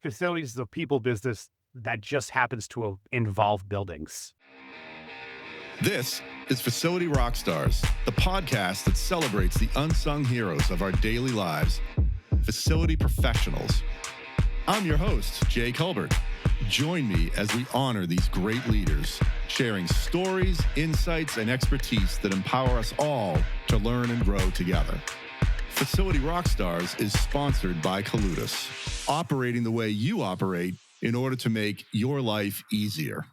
facilities is a people business that just happens to involve buildings. This is Facility Rockstars, the podcast that celebrates the unsung heroes of our daily lives, facility professionals. I'm your host, Jay Culbert. Join me as we honor these great leaders, sharing stories, insights, and expertise that empower us all to learn and grow together. Facility Rockstars is sponsored by Coludus, operating the way you operate in order to make your life easier.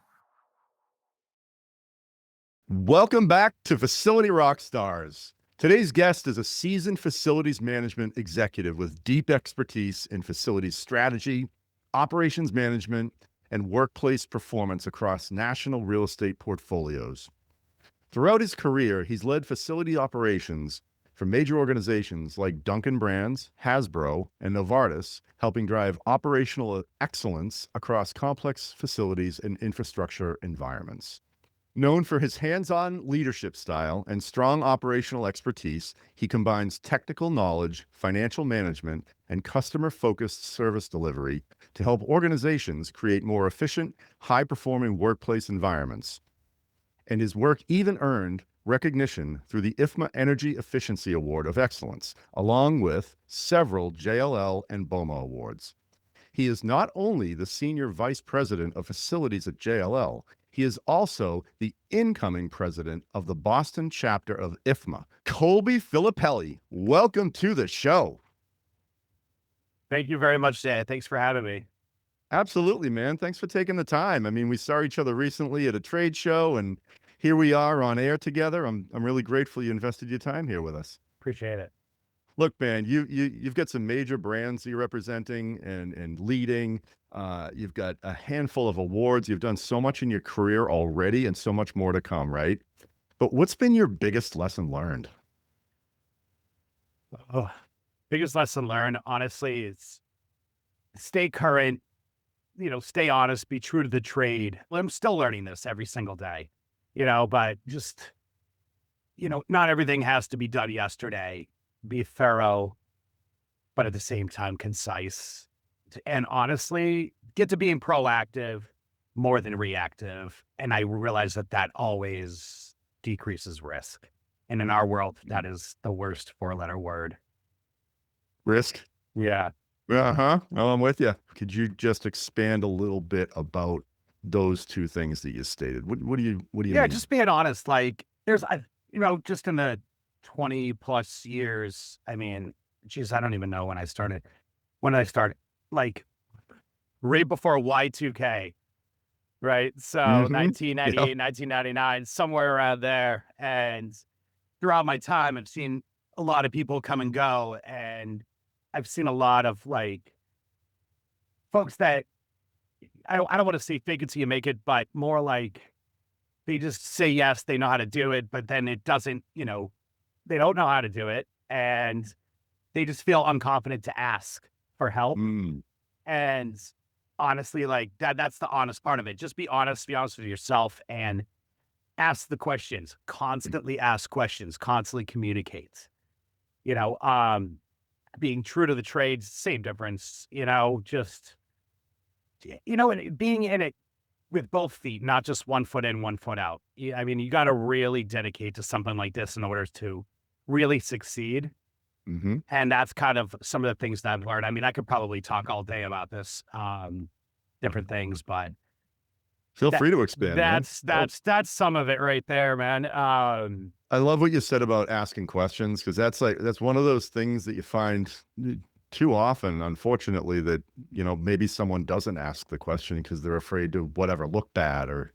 Welcome back to Facility Rockstars. Today's guest is a seasoned facilities management executive with deep expertise in facilities strategy, operations management, and workplace performance across national real estate portfolios. Throughout his career, he's led facility operations for major organizations like Dunkin Brands, Hasbro, and Novartis, helping drive operational excellence across complex facilities and infrastructure environments. Known for his hands-on leadership style and strong operational expertise, he combines technical knowledge, financial management, and customer-focused service delivery to help organizations create more efficient, high-performing workplace environments. And his work even earned recognition through the IFMA Energy Efficiency Award of Excellence, along with several JLL and BOMA awards. He is not only the Senior Vice President of Facilities at JLL, he is also the incoming president of the Boston chapter of IFMA. Colby Fillippelli, welcome to the show. Thank you very much, Jay. Thanks for having me. Absolutely, man. Thanks for taking the time. I mean, we saw each other recently at a trade show, and here we are on air together. I'm really grateful you invested your time here with us. Appreciate it. Look, man, you've got some major brands that you're representing and leading. You've got a handful of awards. You've done so much in your career already and so much more to come, right? But what's been your biggest lesson learned? Oh, biggest lesson learned, honestly, is stay current, stay honest, be true to the trade. Well, I'm still learning this every single day, but just, not everything has to be done yesterday. Be thorough, but at the same time, concise. And honestly, get to being proactive more than reactive. And I realize that always decreases risk. And in our world, that is the worst four-letter word. Risk? Yeah. Uh-huh. Well, I'm with you. Could you just expand a little bit about those two things that you stated? What do you mean? Just being honest. Like there's, just in the 20 plus years, I mean, geez, I don't even know when I started, like right before Y2K, right? So 1998, Yep. 1999, somewhere around there. And throughout my time, I've seen a lot of people come and go, and I've seen a lot of like folks that I don't want to say fake it till you make it, but more like they just say yes, they know how to do it, but then it doesn't, they don't know how to do it, and they just feel unconfident to ask for help. And honestly, like that's the honest part of it. Just be honest with yourself and ask the questions, constantly ask questions, constantly communicate, being true to the trade, same difference, just, and being in it with both feet, not just 1 foot in, 1 foot out. I mean, you got to really dedicate to something like this in order to really succeed. Mm-hmm. And that's kind of some of the things that I've learned. I mean, I could probably talk all day about this, different things, but Feel free to expand. That's some of it right there, man. I love what you said about asking questions, because that's one of those things that you find too often, unfortunately, that, maybe someone doesn't ask the question because they're afraid to look bad or,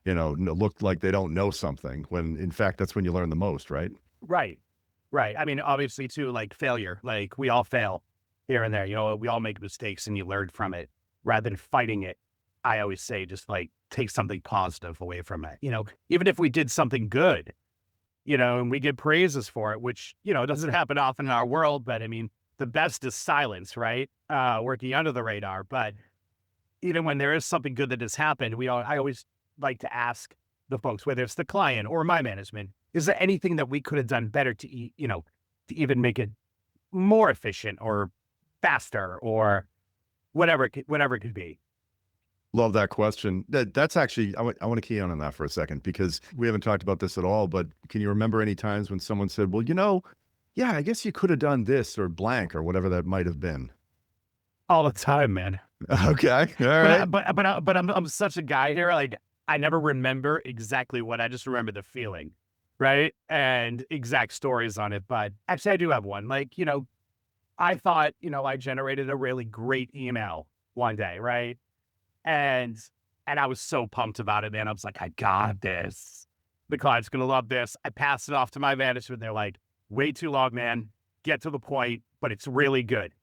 look like they don't know something, when in fact, that's when you learn the most, right? Right. I mean, obviously too, like failure, like we all fail here and there, we all make mistakes and you learn from it rather than fighting it. I always say, just like take something positive away from it. Even if we did something good, and we get praises for it, which, doesn't happen often in our world, but I mean, the best is silence, right? Working under the radar. But even when there is something good that has happened, I always like to ask the folks, whether it's the client or my management, is there anything that we could have done better to even make it more efficient or faster or whatever it could be. Love that question. That's actually, I want to key on that for a second, because we haven't talked about this at all, but can you remember any times when someone said, well, yeah, I guess you could have done this or blank or whatever that might have been? All the time, man. Okay. All right. But I'm such a guy here. Like, I never remember exactly what, I just remember the feeling, right? And exact stories on it. But actually, I do have one. Like, I thought, I generated a really great email one day, right? And I was so pumped about it, man. I was like, I got this. The client's gonna love this. I passed it off to my management. They're like, way too long, man. Get to the point, but it's really good.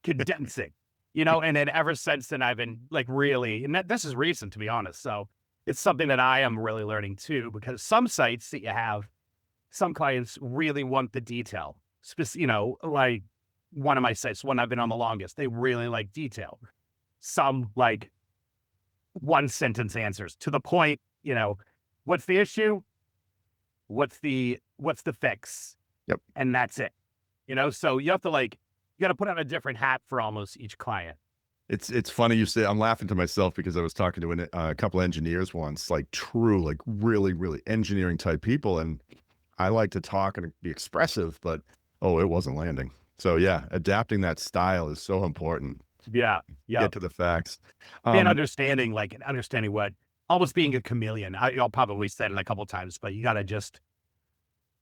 Condensing, and then ever since then, I've been like really, and this is recent, to be honest. So it's something that I am really learning too, because some sites that you have, some clients really want the detail. Like one of my sites, one I've been on the longest, they really like detail. Some like one sentence answers to the point, what's the issue? What's the fix? Yep. And that's it. So you have to you got to put on a different hat for almost each client. It's funny you say. I'm laughing to myself because I was talking to a couple engineers once, like true, like really, really engineering type people. And I like to talk and be expressive, but it wasn't landing. So yeah, adapting that style is so important. Yeah. Get to the facts. And understanding what, almost being a chameleon. I'll probably said it a couple of times, but you got to just,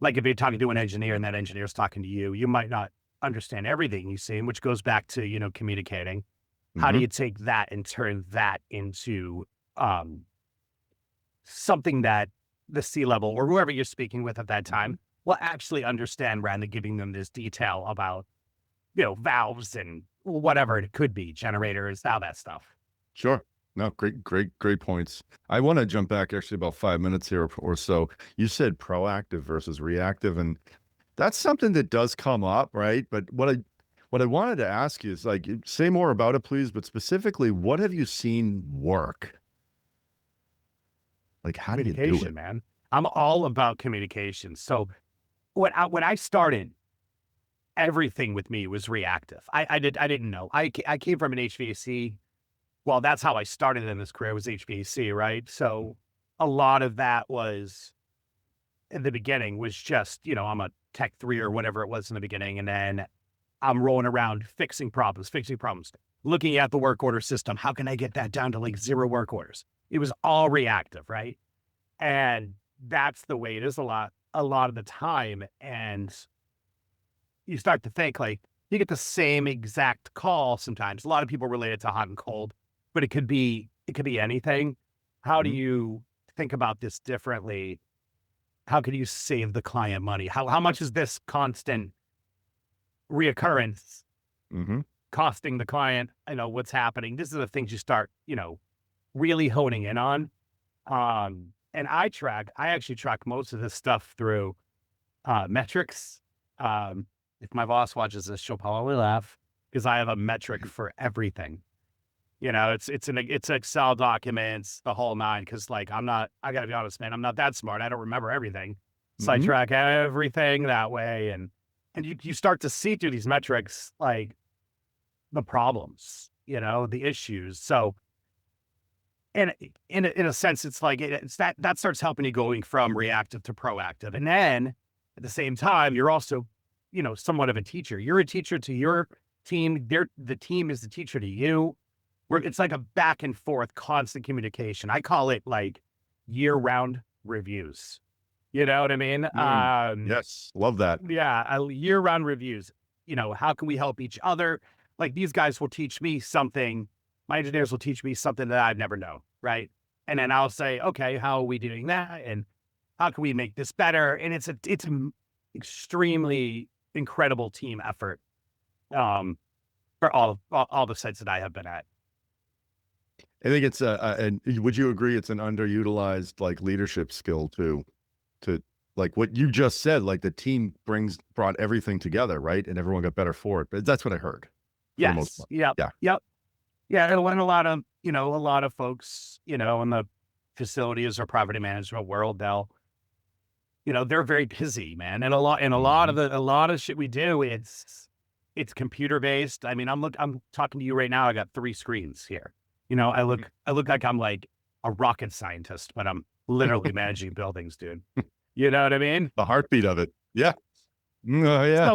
like, if you're talking to an engineer and that engineer's talking to you, you might not understand everything you see, which goes back to, communicating. How do you take that and turn that into something that the C-level or whoever you're speaking with at that time will actually understand, rather than giving them this detail about, valves and whatever it could be, generators, all that stuff. Sure. No, great points. I want to jump back actually about 5 minutes here or so. You said proactive versus reactive, and that's something that does come up, right? But what I wanted to ask you is, like, say more about it, please, but specifically, what have you seen work? Like, how do you do it? Man. I'm all about communication. So when I started, everything with me was reactive. I didn't know. I came from an HVAC. Well, that's how I started in this career, was HVAC, right? So a lot of that was, in the beginning, was just, I'm a tech 3 or whatever it was in the beginning. And then I'm rolling around fixing problems, looking at the work order system. How can I get that down to like 0 work orders? It was all reactive, right? And that's the way it is a lot of the time. And you start to think, like, you get the same exact call sometimes. A lot of people relate it to hot and cold, but it could be anything. How do you think about this differently? How can you save the client money? How much is this constant reoccurrence costing the client? What's happening. This is the things you start, really honing in on. And I actually track most of this stuff through metrics. If my boss watches this, she'll probably laugh, because I have a metric for everything. It's Excel documents, the whole nine. Because, like, I gotta be honest, man, I'm not that smart. I don't remember everything, so I track everything that way. And you start to see through these metrics, like, the problems, the issues. So, and in a sense, it's like it's that starts helping you going from reactive to proactive. And then at the same time, you're also, somewhat of a teacher. You're a teacher to your team. The team is the teacher to you. It's like a back and forth, constant communication. I call it like year-round reviews. You know what I mean? Yes, love that. Yeah, year-round reviews. How can we help each other? Like, these guys will teach me something. My engineers will teach me something that I've never known, right? And then I'll say, okay, how are we doing that? And how can we make this better? And it's an extremely incredible team effort for all the sites that I have been at. I think it's and would you agree it's an underutilized, like, leadership skill too, to, like, what you just said, like, the team brought everything together, right? And everyone got better for it. But that's what I heard. Yes. Yep. Yeah. Yep. Yeah. And a lot of folks, in the facilities or property management world, they're very busy, man. And a lot of shit we do, it's It's computer based. I mean, I'm talking to you right now. I got 3 screens here. You know, I look like I'm like a rocket scientist, but I'm literally managing buildings, dude. You know what I mean? The heartbeat of it. Yeah. Yeah.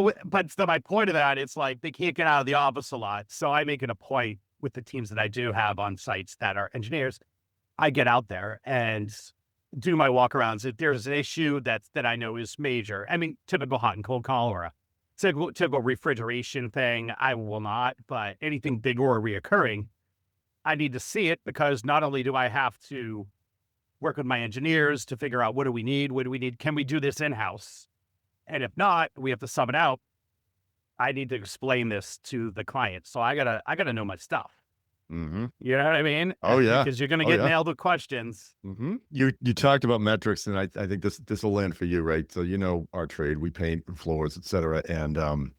So my point of that, it's like they can't get out of the office a lot. So I make it a point with the teams that I do have on sites that are engineers. I get out there and do my walkarounds. If there's an issue that I know is major, I mean, typical hot and cold call or a typical refrigeration thing, I will not. But anything big or reoccurring, I need to see it, because not only do I have to work with my engineers to figure out what do we need, can we do this in-house? And if not, we have to sub it out. I need to explain this to the client. So I gotta know my stuff. Mm-hmm. You know what I mean? Oh yeah. Because you're gonna get nailed with questions. Mm-hmm. You talked about metrics, and I think this will land for you, right? So you know our trade, we paint floors, et cetera, and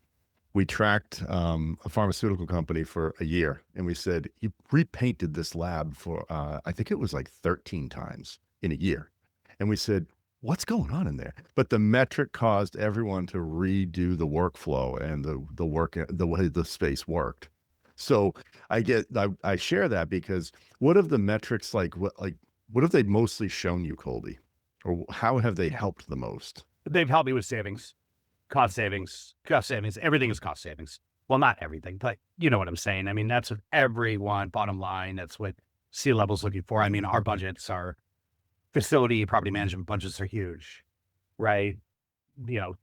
we tracked a pharmaceutical company for a year, and we said, you repainted this lab for I think it was like 13 times in a year, and we said, what's going on in there? But the metric caused everyone to redo the workflow and the work, the way the space worked. So I share that because what have the metrics what have they mostly shown you, Colby? Or how have they helped the most? They've helped me with cost savings. Everything is cost savings. Well, not everything, but you know what I'm saying. I mean, that's what everyone, bottom line, that's what C-level's looking for. I mean, our budgets, our facility property management budgets are huge, right? You know,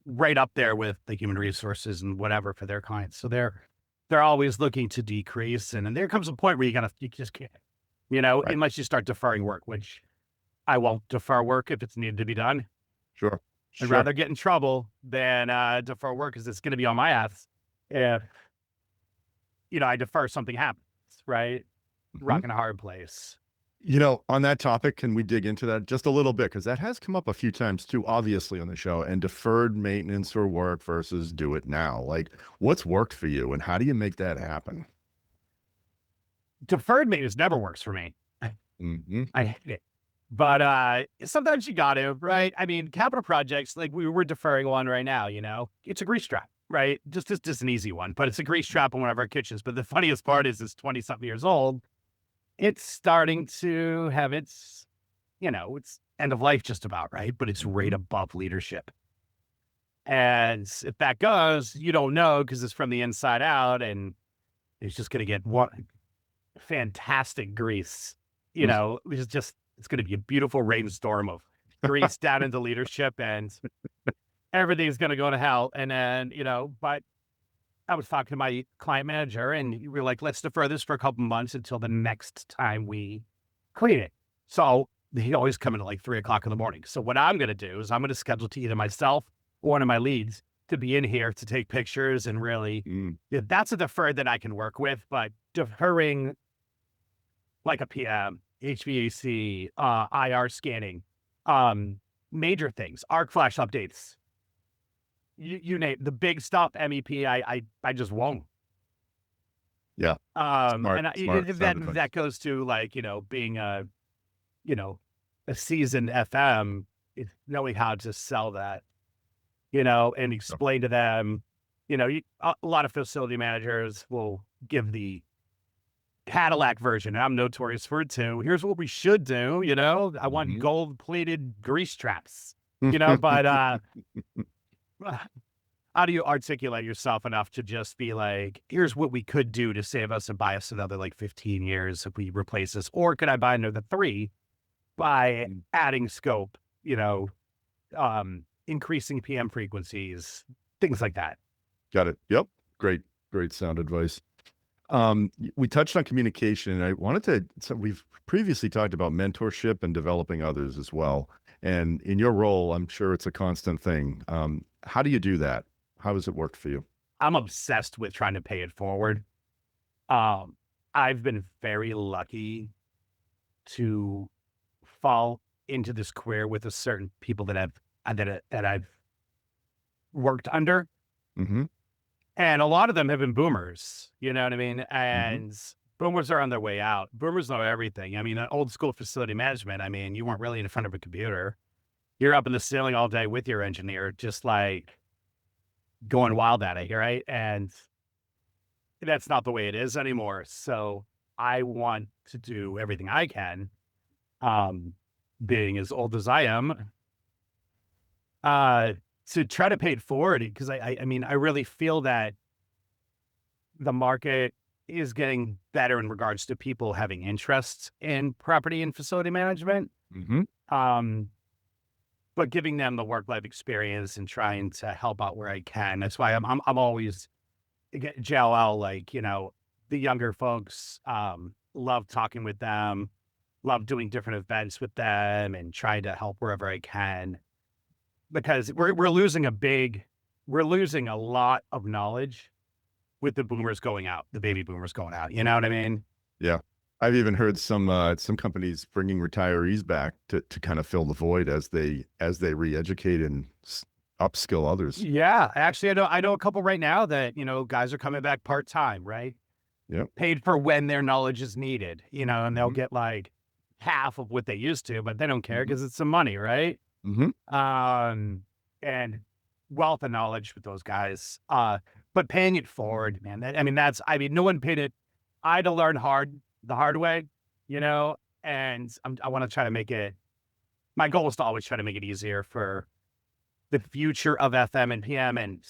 right up there with the human resources and whatever for their clients. So they're always looking to decrease. And then there comes a point where you just can't, right, unless you start deferring work, which I won't defer work if it's needed to be done. Sure. I'd rather get in trouble than defer work, because it's going to be on my ass if, I defer, something happens, right? Mm-hmm. Rock in a hard place. On that topic, can we dig into that just a little bit? Because that has come up a few times too, obviously, on the show, and deferred maintenance or work versus do it now. Like, what's worked for you and how do you make that happen? Deferred maintenance never works for me. Mm-hmm. I hate it. But sometimes you got to, right? I mean, capital projects, like we're deferring one right now, it's a grease trap, right? Just an easy one, but it's a grease trap on one of our kitchens. But the funniest part is it's 20-something years old. It's starting to have it's end of life just about, right? But it's right above leadership. And if that goes, you don't know, because it's from the inside out, and it's just going to get one fantastic grease. It's going to be a beautiful rainstorm of grease down into leadership, and everything's going to go to hell. And then, but I was talking to my client manager, and we were like, let's defer this for a couple months until the next time we clean it. So he always come in at like 3:00 in the morning. So what I'm going to do is I'm going to schedule to either myself or one of my leads to be in here to take pictures and really, that's a deferred that I can work with. But deferring like a PM, HVAC, IR scanning, major things, arc flash updates, you name the big stuff, MEP, I just won't. Yeah. Smart, that goes to like, being a seasoned FM, knowing how to sell that, and explain to them, a lot of facility managers will give the Cadillac version, and I'm notorious for it too. Here's what we should do, I want gold-plated grease traps, but how do you articulate yourself enough to just be like, here's what we could do to save us and buy us another like 15 years if we replace this, or could I buy another 3 by adding scope, increasing PM frequencies, things like that. Got it. Yep. Great sound advice. We touched on communication, and I wanted so we've previously talked about mentorship and developing others as well. And in your role, I'm sure it's a constant thing. How do you do that? How has it worked for you? I'm obsessed with trying to pay it forward. I've been very lucky to fall into this career with a certain people that I've worked under. Mm-hmm. And a lot of them have been boomers, you know what I mean? And boomers are on their way out. Boomers know everything. I mean, old school facility management, I mean, you weren't really in front of a computer. You're up in the ceiling all day with your engineer, just like, going wild at it, right? And that's not the way it is anymore. So I want to do everything I can, um, being as old as I am, uh, to try to pay it forward. Because I mean, I really feel that the market is getting better in regards to people having interests in property and facility management. Mm-hmm. Um, but giving them the work-life experience and trying to help out where I can. That's why I'm always JLL, like, the younger folks, love talking with them, love doing different events with them and trying to help wherever I can. Because we're losing a lot of knowledge with the boomers going out, the baby boomers going out. You know what I mean? Yeah. I've even heard some companies bringing retirees back to kind of fill the void as they re-educate and upskill others. Yeah, actually, I know a couple right now that guys are coming back part time, right? Yeah. Paid for when their knowledge is needed, and they'll Mhm. get like half of what they used to, but they don't care Mhm. because it's some money, right? Mhm. And wealth of knowledge with those guys. But paying it forward, man. No one paid it. I had to learn the hard way, and I want to try to make it. My goal is to always try to make it easier for the future of FM and PM. And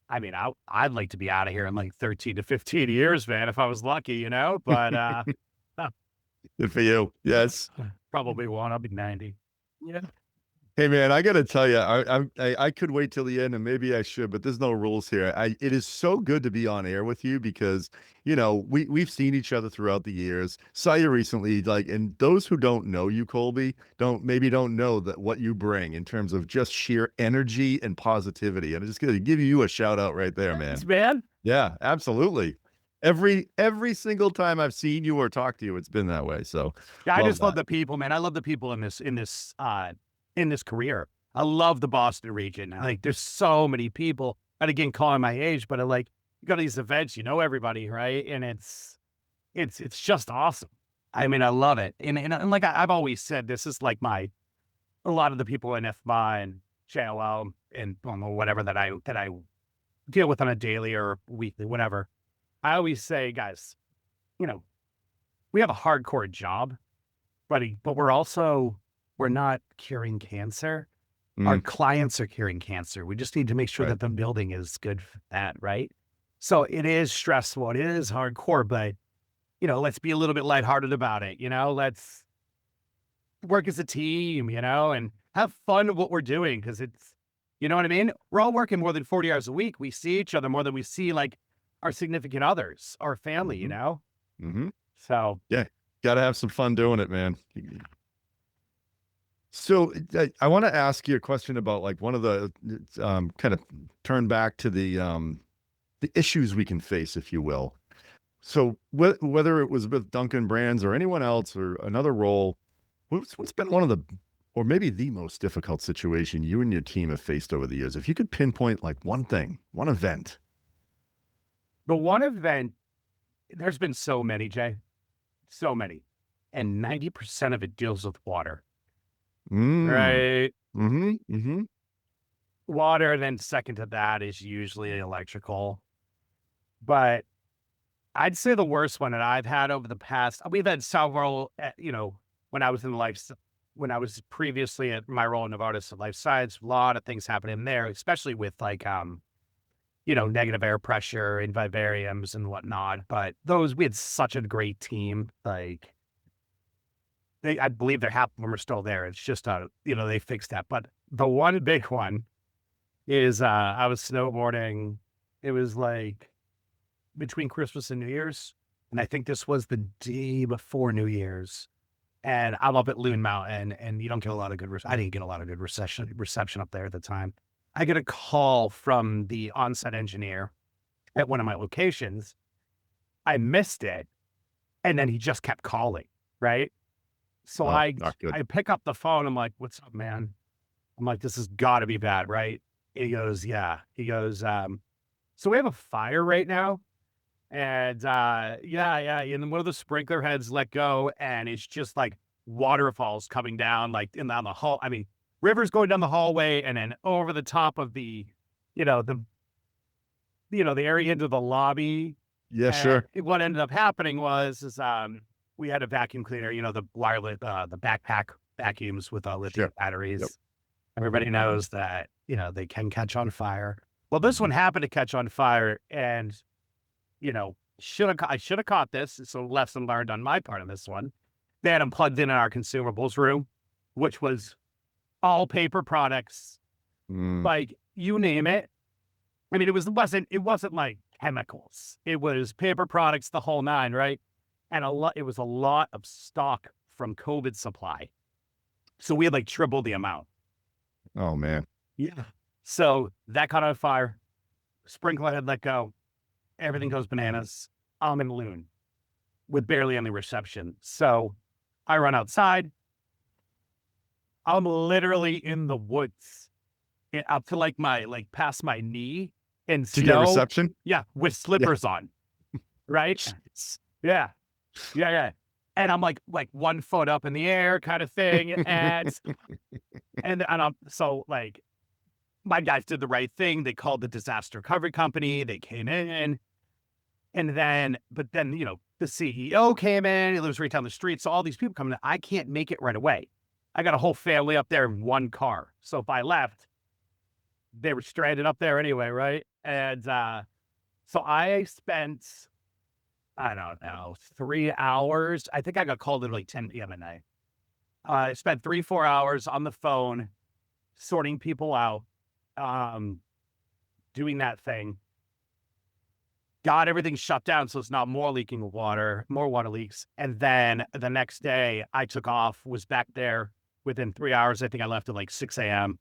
I'd like to be out of here in like 13 to 15 years, man, if I was lucky, but Good for you. Yes. probably won't. I'll be 90. Yeah. Hey man, I gotta tell you, I could wait till the end, and maybe I should, but there's no rules here. It is so good to be on air with you because we've seen each other throughout the years. Saw you recently, like, and those who don't know you, Colby, don't know that what you bring in terms of just sheer energy and positivity. And I'm just gonna give you a shout out right there, man. Thanks, man. Yeah, absolutely. Every single time I've seen you or talked to you, it's been that way. So Yeah, I love just love that. the people, man. I love the people in this career. I love the Boston region. Like, there's so many people. And again, calling my age, but you go to these events, everybody, right? And it's just awesome. I love it. And like I've always said, this is like a lot of the people in IFMA and JLL and whatever that I deal with on a daily or weekly, whatever. I always say, guys, you know, we have a hardcore job, but we're not curing cancer. Our Mm, clients are curing cancer. We just need to make sure right. that the building is good for that, right? So it is stressful. It is hardcore, but let's be a little bit lighthearted about it. Let's work as a team, and have fun with what we're doing because you know what I mean? We're all working more than 40 hours a week. We see each other more than we see like our significant others, our family, Hmm. Hmm. So Yeah, gotta have some fun doing it, man. So I want to ask you a question about like one of the kind of turn back to the issues we can face, if you will. So whether it was with Dunkin Brands or anyone else or another role, what's been one of the or maybe the most difficult situation you and your team have faced over the years? If you could pinpoint like one thing, one event. the one event, there's been so many, Jay, so many, and 90% of it deals with water, Mm. right? Mm-hmm. Mm-hmm. Water, and then second to that is usually electrical. But I'd say the worst one that I've had over the past, we've had several, when I was in when I was previously at my role in Novartis at Life Science, a lot of things happening there, especially with negative air pressure and vivariums and whatnot. But we had such a great team. Like I believe they're half of them are still there. It's just, they fixed that. But the one big one is, I was snowboarding. It was like between Christmas and New Year's. And I think this was the day before New Year's. And I'm up at Loon Mountain, and you don't get a lot of I didn't get a lot of good reception up there at the time. I get a call from the on-site engineer at one of my locations. I missed it, and then he just kept calling, right? So Oh, I not good. I pick up the phone. I'm like, "What's up, man?" I'm like, "This has got to be bad, right?" He goes, "Yeah." He goes, "So we have a fire right now, and yeah, and then one of the sprinkler heads let go, and it's just like waterfalls coming down, like in down the hall. Rivers going down the hallway and then over the top of the, the area into the lobby. Yeah, And sure. what ended up happening was, we had a vacuum cleaner, the wireless, the backpack vacuums with lithium Sure. batteries. Yep. Everybody knows that, they can catch on fire. Well, this one happened to catch on fire, and, I should have caught this. So lesson learned on my part on this one. They had them plugged in our consumables room, which was all paper products, like you name it. I mean, it wasn't like chemicals. It was paper products, the whole nine, right? And it was a lot of stock from COVID supply. So we had like triple the amount. Oh, man. Yeah. So that caught on fire. Sprinkler had let go. Everything goes bananas. I'm in Loon with barely any reception. So I run outside. I'm literally in the woods up to past my knee in To snow. get reception? Yeah, with slippers on. Right? Yeah. And I'm like 1 foot up in the air kind of thing. And I'm so like, my guys did the right thing. They called the disaster recovery company. They came in. But then, the CEO came in. He lives right down the street. So all these people coming in. I can't make it right away. I got a whole family up there in one car. So if I left, they were stranded up there anyway, right? And so I spent, I don't know, 3 hours. I think I got called at like 10 p.m. at night. I spent 3-4 hours on the phone, sorting people out, doing that thing. Got everything shut down so it's not more water leaks. And then the next day I took off, was back there within 3 hours. I think I left at like 6 a.m.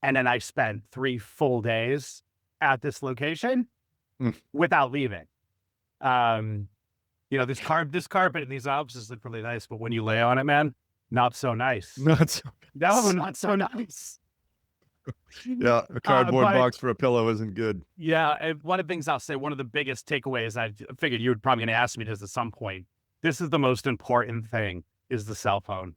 And then I spent 3 full days at this location without leaving. This carpet in these offices look really nice, but when you lay on it, man, not so nice. Not so nice. Yeah, a cardboard box for a pillow isn't good. Yeah, and one of the things I'll say, one of the biggest takeaways, I figured you were probably going to ask me this at some point. This is the most important thing, is the cell phone.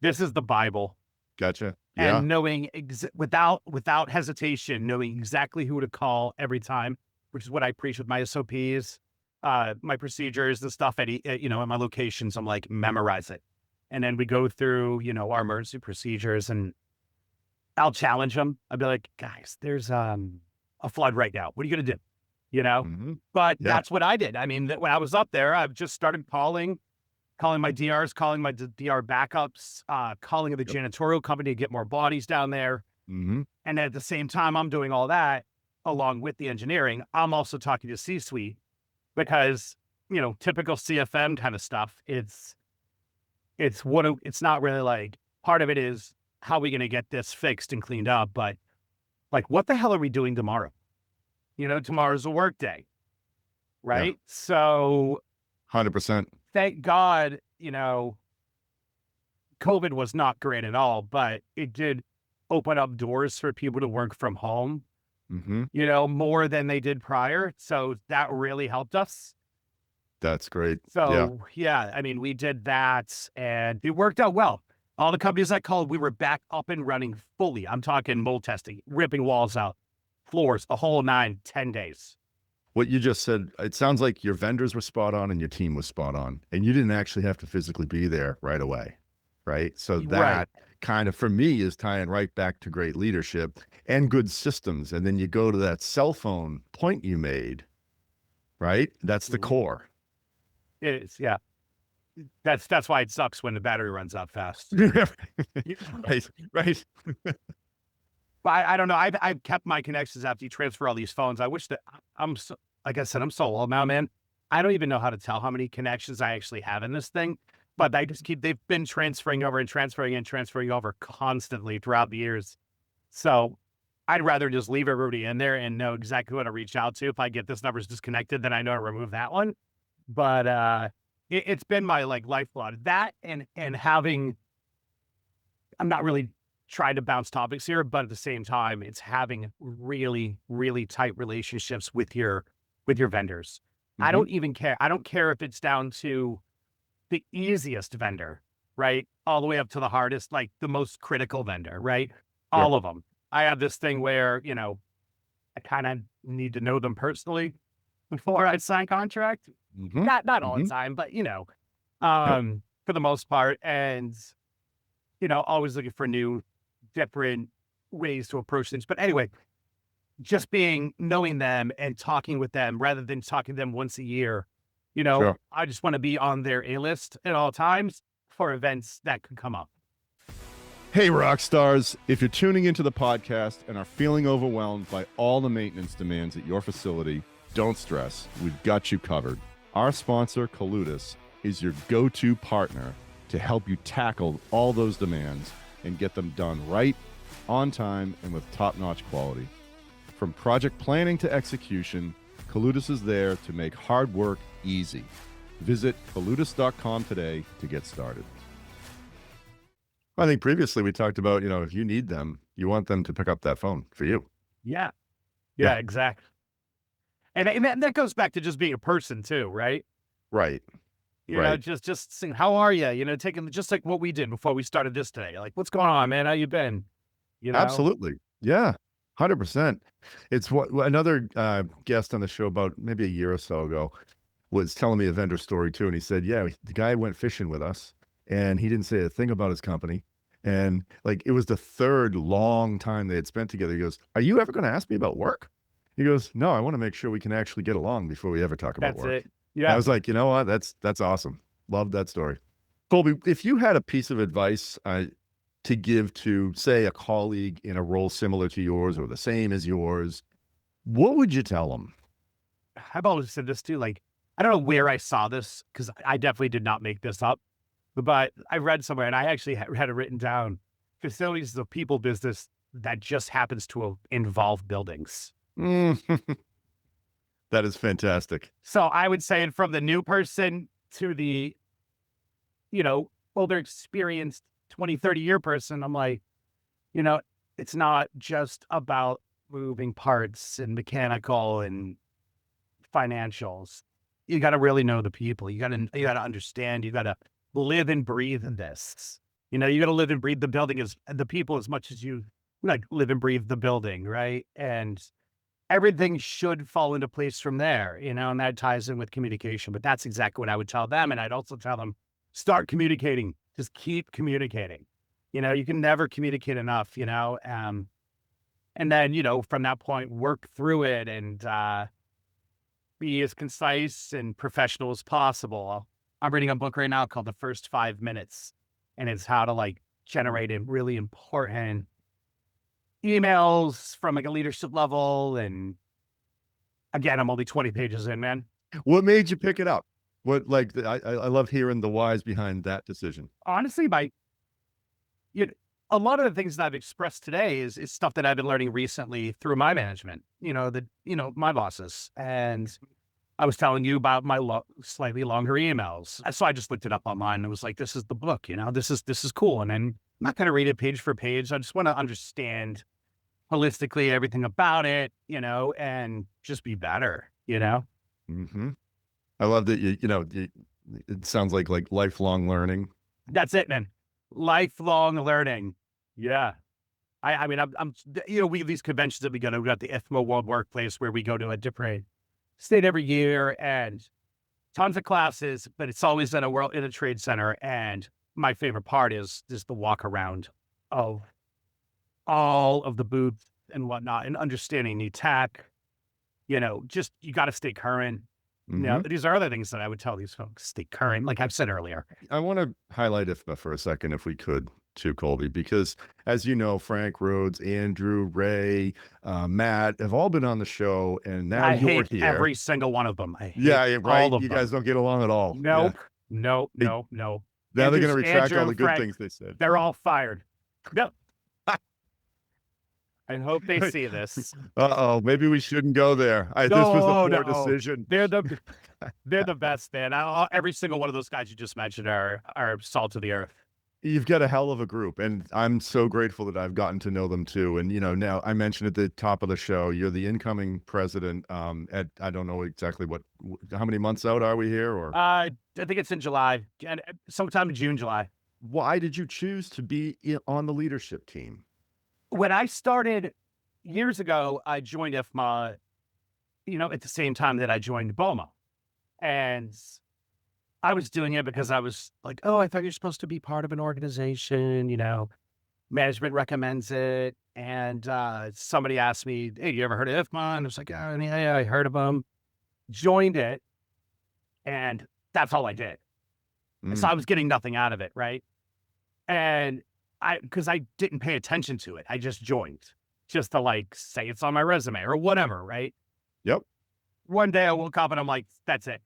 This is the Bible. Gotcha. Yeah. And knowing without hesitation, knowing exactly who to call every time, which is what I preach with my SOPs, my procedures, the stuff at my locations. I'm like, memorize it. And then we go through, our emergency procedures, and I'll challenge them. I'll be like, guys, there's a flood right now. What are you going to do? But that's what I did. I mean, when I was up there, I've just started calling my DRs, calling my DR backups, calling the janitorial company to get more bodies down there. And at the same time, I'm doing all that along with the engineering. I'm also talking to C-suite because, typical CFM kind of stuff. It's not really like, part of it is, how are we going to get this fixed and cleaned up? But like, what the hell are we doing tomorrow? Tomorrow's a work day, right? Yeah. So 100%. Thank God, COVID was not great at all, but it did open up doors for people to work from home, more than they did prior. So that really helped us. That's great. So yeah, I mean, we did that and it worked out well. All the companies I called, we were back up and running fully. I'm talking mold testing, ripping walls out, floors, the whole 9, 10 days. What you just said, it sounds like your vendors were spot on and your team was spot on, and you didn't actually have to physically be there right away, right? So that kind of, for me, is tying right back to great leadership and good systems. And then you go to that cell phone point you made, right? That's the core. It is, yeah. That's why it sucks when the battery runs out fast. Right. I don't know. I've kept my connections after you transfer all these phones. I wish that like I said, I'm so old now, man. I don't even know how to tell how many connections I actually have in this thing, but they've been transferring over and transferring over constantly throughout the years. So I'd rather just leave everybody in there and know exactly what to reach out to. If I get this number's disconnected, then I know to remove that one. But it's been my lifeblood. That and having, I'm not really trying to bounce topics here, but at the same time, it's having really, really tight relationships with your vendors. I don't even care. I don't care if it's down to the easiest vendor, right? All the way up to the hardest, like the most critical vendor, right? Sure. all of them. I have this thing where, I kind of need to know them personally before I sign contract. Mm-hmm. Not all the Mm-hmm. time, but Yep. for the most part. And, always looking for new, different ways to approach things. But anyway, just knowing them and talking with them rather than talking to them once a year, Sure. I just want to be on their A list at all times for events that could come up. Hey, rock stars. If you're tuning into the podcast and are feeling overwhelmed by all the maintenance demands at your facility, don't stress. We've got you covered. Our sponsor, Colutus, is your go-to partner to help you tackle all those demands and get them done right, on time, and with top-notch quality. From project planning to execution, Colutus is there to make hard work easy. Visit colutus.com today to get started. I think previously we talked about, if you need them, you want them to pick up that phone for you. Yeah. Yeah. Yeah, exactly. And that goes back to just being a person too, right? Right. You know, Right. just saying, how are you? Taking just like what we did before we started this today. Like, what's going on, man? How you been? You know? Absolutely. Yeah. 100%. It's what another guest on the show about maybe a year or so ago was telling me a vendor story too. And he said, yeah, the guy went fishing with us and he didn't say a thing about his company. And like, it was the third long time they had spent together. He goes, are you ever going to ask me about work? He goes, no, I want to make sure we can actually get along before we ever talk about That's work. it. And Yeah. I was like, you know what? That's awesome. Love that story. Colby, if you had a piece of advice to give to, say, a colleague in a role similar to yours or the same as yours, what would you tell them? I've always said this too. Like, I don't know where I saw this because I definitely did not make this up, but I read somewhere and I actually had it written down. Facilities is a people business that just happens to involve buildings. That is fantastic. So I would say from the new person to the, older experienced 20, 30-year person, I'm like, it's not just about moving parts and mechanical and financials. You got to really know the people. You got to understand. You got to live and breathe this. You got to live and breathe the building as the people as much as you like live and breathe the building, right? And everything should fall into place from there, and that ties in with communication. But that's exactly what I would tell them. And I'd also tell them, start communicating. Just keep communicating. You can never communicate enough, and then, from that point, work through it and be as concise and professional as possible. I'm reading a book right now called The First 5 Minutes, and it's how to generate a really important emails from a leadership level. And again, I'm only 20 pages in, man. What made you pick it up? What, I love hearing the whys behind that decision. Honestly, a lot of the things that I've expressed today is stuff that I've been learning recently through my management, my bosses. And I was telling you about my slightly longer emails. So I just looked it up online and was like, this is the book, this is cool. And then I'm not going to read it page for page. I just want to understand holistically everything about it, and just be better, Mm-hmm. I love that it sounds like lifelong learning. That's it, man. Lifelong learning. Yeah. I mean, I'm we have these conventions that we go to. We got the IFMA World Workplace where we go to a different state every year and tons of classes, but it's always in a trade center. And my favorite part is just the walk around of all of the booths and whatnot and understanding new tech. Just you got to stay current. Mm-hmm. These are other things that I would tell these folks, stay current, like I've said earlier. I want to highlight IFMA for a second, if we could, too, Colby, because as you know, Frank Rhodes, Andrew, Ray, Matt have all been on the show, and now you're hate here. every single one of them. I hate Yeah, right. all of You them. guys don't get along at all. Nope. Yeah. No. Now Andrew, they're going to retract Andrew all the and good Frank, things they said. they're all fired. No. I hope they see this. Uh-oh, maybe we shouldn't go there. This was a poor decision. They're the best, man. Every single one of those guys you just mentioned are salt of the earth. You've got a hell of a group, and I'm so grateful that I've gotten to know them too. And now I mentioned at the top of the show, you're the incoming president. At I don't know exactly how many months out are we here, or I think it's in July, sometime in June, July. why did you choose to be on the leadership team? when I started years ago, I joined IFMA, at the same time that I joined BOMA. And I was doing it because I was like, oh, I thought you're supposed to be part of an organization, management recommends it. And somebody asked me, hey, you ever heard of IFMA? And I was like, oh, yeah, I heard of them. Joined it. And that's all I did. So I was getting nothing out of it, right? And because I didn't pay attention to it, I just joined just to like say it's on my resume or whatever, right? Yep. One day I woke up and I'm like, that's it.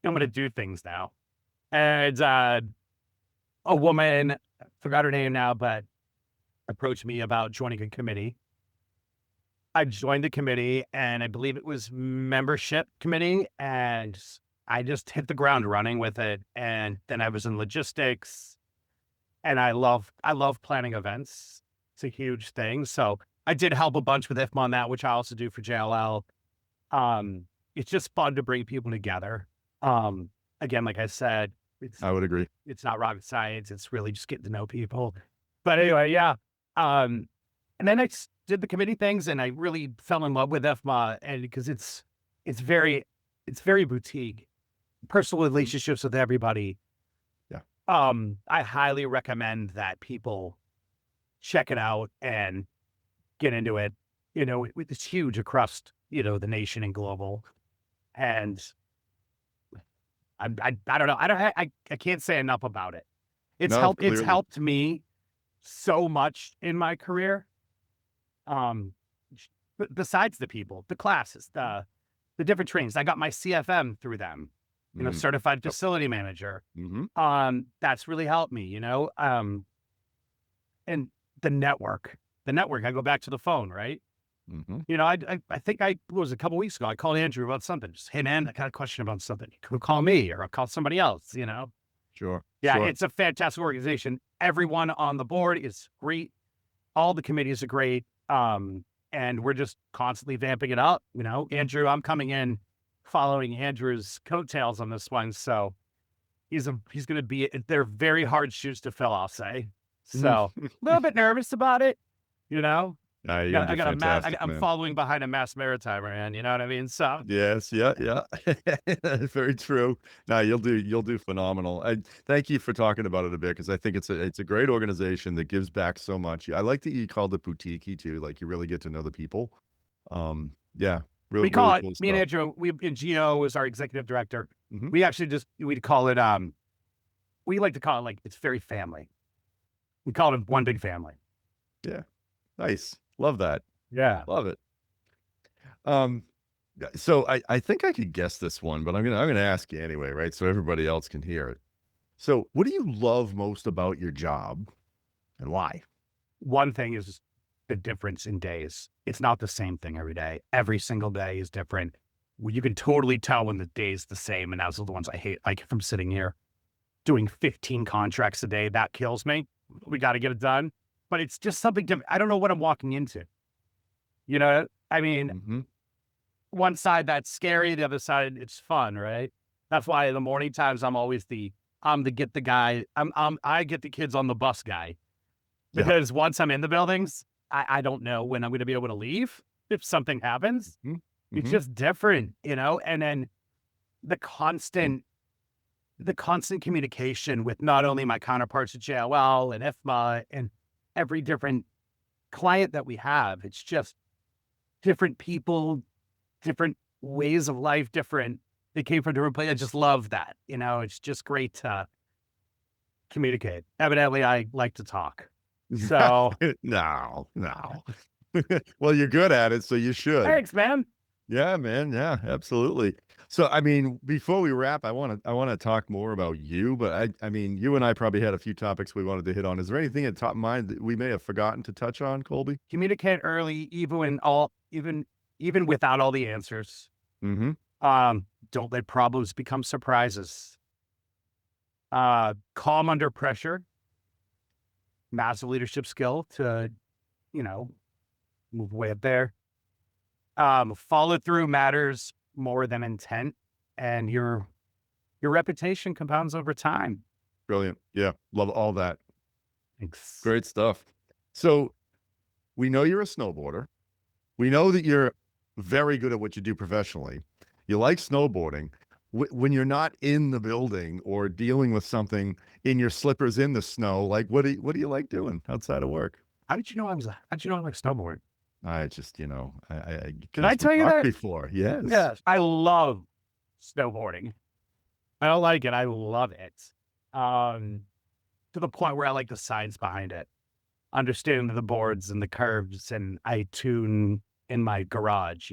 I'm going to do things now. And a woman, I forgot her name now, but approached me about joining a committee. I joined the committee, and I believe it was membership committee, and I just hit the ground running with it. And then I was in logistics, and I love planning events. It's a huge thing. So I did help a bunch with IFMA on that, which I also do for JLL. It's just fun to bring people together. Again, like I said, I would agree. it's not rocket science. It's really just getting to know people. But anyway, yeah. And then I did the committee things, and I really fell in love with IFMA, and because it's very boutique, personal relationships with everybody. Yeah. I highly recommend that people check it out and get into it. It's huge across the nation and global, and I don't know. I can't say enough about it. It's clearly. helped me so much in my career. Besides the people, the classes, the different trainings, I got my CFM through them, certified facility manager. That's really helped me, and the network, I go back to the phone, right? I think it was a couple weeks ago, I called Andrew about something. Just, hey man, I got a question about something. You can call me or I'll call somebody else, Sure. Yeah, sure. It's a fantastic organization. Everyone on the board is great. All the committees are great. And we're just constantly vamping it up. Andrew, I'm coming in following Andrew's coattails on this one. So he's going to be, they're very hard shoes to fill, I'll say. So a little bit nervous about it, I'm following behind a mass maritimer, man. You know what I mean? So yes, yeah. Very true. No, you'll do phenomenal. Thank you for talking about it a bit, because I think it's a great organization that gives back so much. I like that you called it boutique too. Like you really get to know the people. Yeah, really. We call really it. Cool Me and stuff. Andrew, Gio is our executive director. We actually we'd call it. We like to call it like it's very family. We call it one big family. Yeah, nice. Love that. Yeah. Love it. So I think I could guess this one, but I'm gonna ask you anyway, right? So everybody else can hear it. So what do you love most about your job, and why? One thing is the difference in days. It's not the same thing every day. Every single day is different. You can totally tell when the day's the same, and those are the ones I hate. Like if I'm sitting here doing 15 contracts a day, that kills me. We got to get it done. But it's just something different. I don't know what I'm walking into. I mean, one side that's scary, the other side it's fun, right? That's why in the morning times I'm always I get the kids on the bus guy, because once I'm in the buildings, I don't know when I'm going to be able to leave if something happens. It's just different, And then the constant communication with not only my counterparts at JLL and IFMA and every different client that we have. It's just different people, different ways of life, they came from different places. I just love that. It's just great to communicate. Evidently, I like to talk. So no. Well, you're good at it, so you should. Thanks, man. Yeah, man. Yeah, absolutely. So, I mean, before we wrap, I want to talk more about you, but I mean, you and I probably had a few topics we wanted to hit on. Is there anything at top of mind that we may have forgotten to touch on, Colby? Communicate early, even without all the answers. Don't let problems become surprises. Calm under pressure. Massive leadership skill to, move way up there. Follow through matters more than intent, and your reputation compounds over time. Brilliant. Yeah. Love all that. Thanks. Great stuff. So we know you're a snowboarder. We know that you're very good at what you do professionally. You like snowboarding. When you're not in the building or dealing with something in your slippers in the snow, like what do you like doing outside of work? How'd you know I like snowboard? I just, I Did I tell you that before? Yes. Yes. I love snowboarding. I don't like it. I love it. To the point where I like the science behind it, understanding the boards and the curves, and I tune in my garage.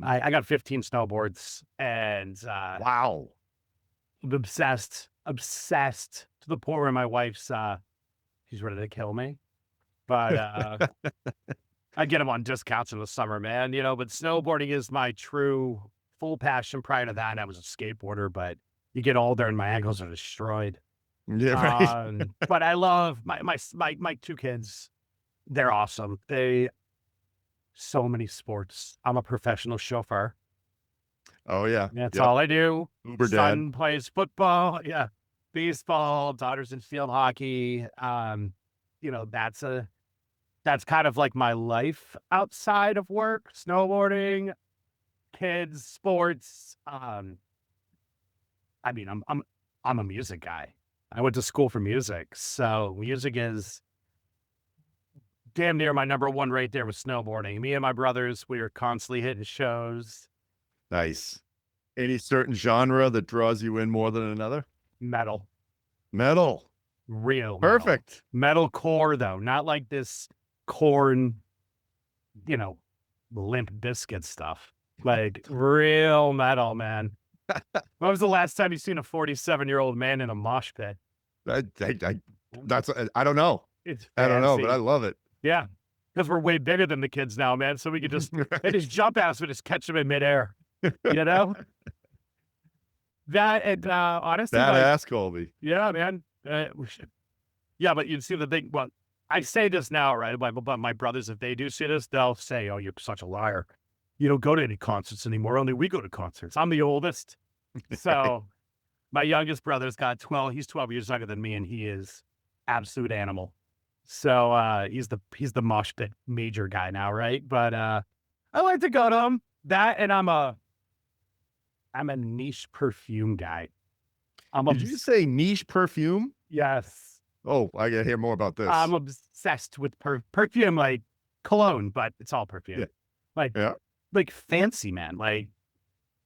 I got 15 snowboards, and Wow. I'm obsessed to the point where my wife's she's ready to kill me. But I get them on discounts in the summer, man. But snowboarding is my true full passion. Prior to that, I was a skateboarder, but you get older and my ankles are destroyed. Yeah, right. But I love my two kids. They're awesome. So many sports. I'm a professional chauffeur. Oh yeah. That's all I do. Uber Son dad. plays football. Yeah. Baseball, daughter's in field hockey. That's kind of like my life outside of work, snowboarding, kids, sports. I'm a music guy. I went to school for music. So music is damn near my number one right there with snowboarding. Me and my brothers, we are constantly hitting shows. Nice. Any certain genre that draws you in more than another? Metal. Real Perfect. Metal core, though. Not like this corn, Limp Bizkit stuff. Like real metal, man. When was the last time you seen a 47-year-old man in a mosh pit? I don't know. I don't know, but I love it. Yeah. Because we're way bigger than the kids now, man. So we could just, they just jump at us and just catch them in midair. That, and honestly, badass, Colby. Yeah, man. Yeah, but you see the thing. Well, I say this now, right? But my brothers, if they do see this, they'll say, "Oh, you're such a liar. You don't go to any concerts anymore. Only we go to concerts." I'm the oldest. So my youngest brother's got 12. He's 12 years younger than me, and he is absolute animal. So he's the mosh pit major guy now, right? But I like to go to him. That, and I'm a niche perfume guy. Did you say niche perfume? Yes. Oh, I gotta hear more about this. I'm obsessed with perfume, like cologne, but it's all perfume. Yeah. Like fancy, man. Like,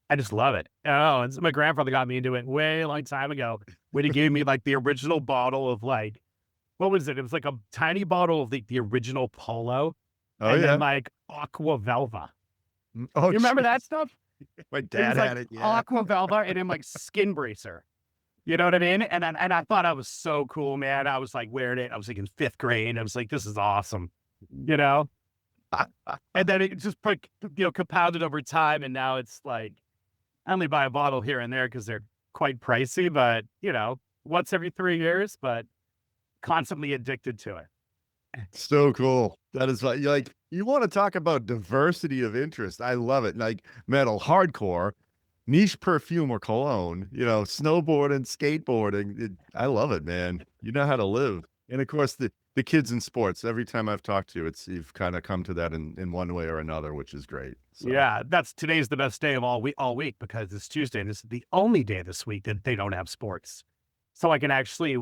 I just love it. Oh, and my grandfather got me into it way a long time ago when he gave me like the original bottle of like, what was it? It was like a tiny bottle of the original Polo. Oh, and yeah. then like Aqua Velva. Oh, You remember that stuff? My dad had it. Yeah. Aqua Velva and then like Skin Bracer. You know what I mean? And I thought I was so cool, man. I was like wearing it. I was like in 5th grade. I was like, this is awesome. And then it just compounded over time. And now it's like, I only buy a bottle here and there because they're quite pricey, but once every 3 years, but constantly addicted to it. So cool. That is like you want to talk about diversity of interest. I love it. Like metal, hardcore, niche perfume or cologne, snowboarding, skateboarding. I love it, man. You know how to live. And of course, the kids in sports, every time I've talked to you, you've kind of come to that in one way or another, which is great. So. Yeah, today's the best day of all week because it's Tuesday and this is the only day this week that they don't have sports. So I can actually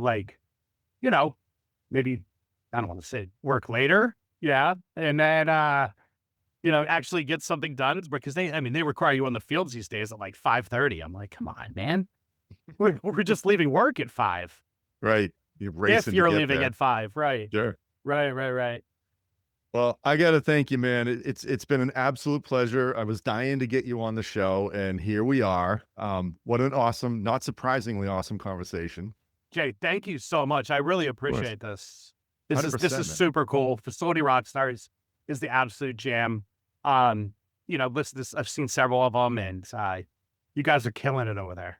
maybe, I don't want to say work later. Yeah. And then, actually get something done. It's because they require you on the fields these days at like 5:30. I'm like, come on, man. We're just leaving work at 5. Right. You're racing if you're to get leaving there. at 5. Right. Sure. Right. Well, I got to thank you, man. It's been an absolute pleasure. I was dying to get you on the show, and here we are. What an awesome, not surprisingly awesome conversation. Jay, thank you so much. I really appreciate this. This is man. super cool. Facility Rockstars is the absolute jam. Listen, I've seen several of them, and you guys are killing it over there.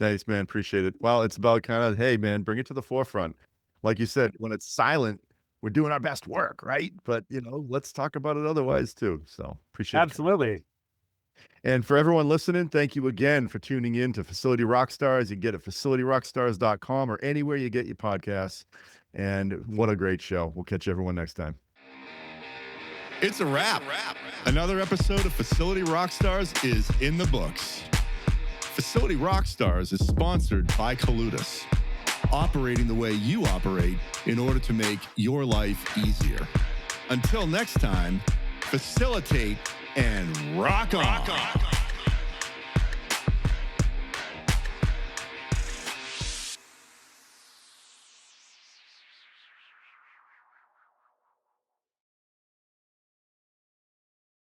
Thanks, man. Appreciate it. Well, it's about kind of, hey, man, bring it to the forefront. Like you said, when it's silent, we're doing our best work, right? But, let's talk about it otherwise too. So appreciate it. Absolutely. And for everyone listening, thank you again for tuning in to Facility Rockstars. You can get it at facilityrockstars.com or anywhere you get your podcasts. And what a great show. We'll catch everyone next time. It's a wrap. Another episode of Facility Rockstars is in the books. Facility Rockstars is sponsored by Colutus, operating the way you operate in order to make your life easier. Until next time, facilitate and rock on.